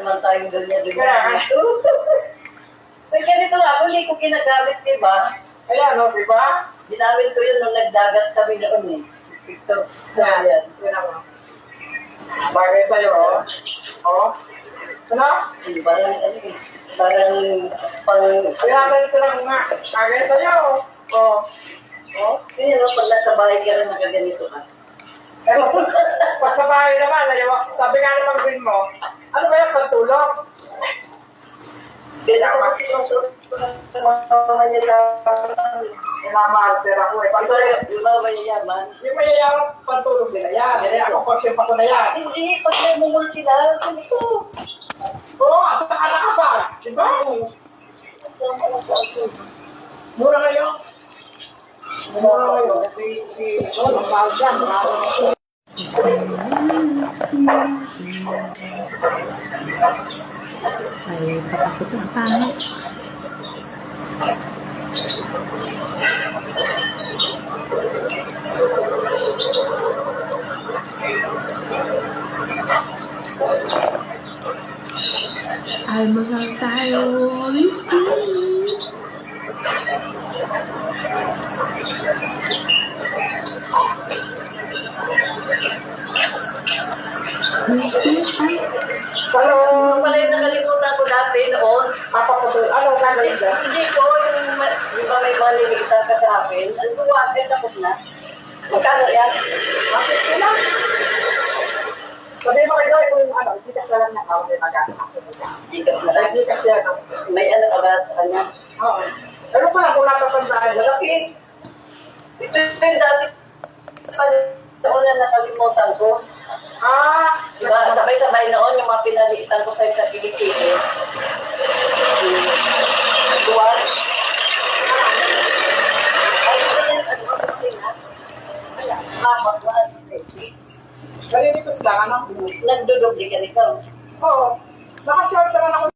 naman tayong ganyan. May ganito nga ako, hindi ko ginagamit, di ba? Ayan, no, di ba? Ginamit ko yun nung nagdagat kami noon eh. Picture. Yan. Yan ako. Bagay sa'yo, oh. Oh. Ano? Parang pang... Ginamit ko lang nga. Bagay sa'yo, oh. Oh. Oh, yun yung pag nasa bahay ka rin nakaganito ka. Pero pag sa bahay naman, sabi nga naman din mo, ano ba yung pagtulog? Kailangan kasi mga nila Sinamaster ako eh. yung mga mayayaman. Yung mayayawang pantulog nila yan. Ako, conscious ako na yan. Hindi, pag namumul sila, gusto. Oo, at saka anak ka ba? Diba? Mura ngayon. Mura ngayon. Mahal yan. Ay, patakot ang pangit. Almusal tayo, whiskey. Hello! Yung pala yung nakalimutan ko dati noon. Papaputul. Ano gagawin dyan? Hindi ko, yung di ba may malilitan ka sa akin? Ano ko, ate, tapos na. Magkano yan? Bakit sila? Sabi mo kayo, kung ano, hindi ka lang na ako, may mag-anak. Ikas na lang. Hindi kasi ano. May ano ka ba sa kanya? Oo. Pero pa, kung natatandaan, malaki. Ito yung dati pa na nakalimutan ko. Diba, sabay-sabay noon yung mga pinalitan ko sa kilikili. Tuwan. Ay, habang ba? Ganito sila, ano? Nagdudog di ka nito. Oo. Naka-short naman ako.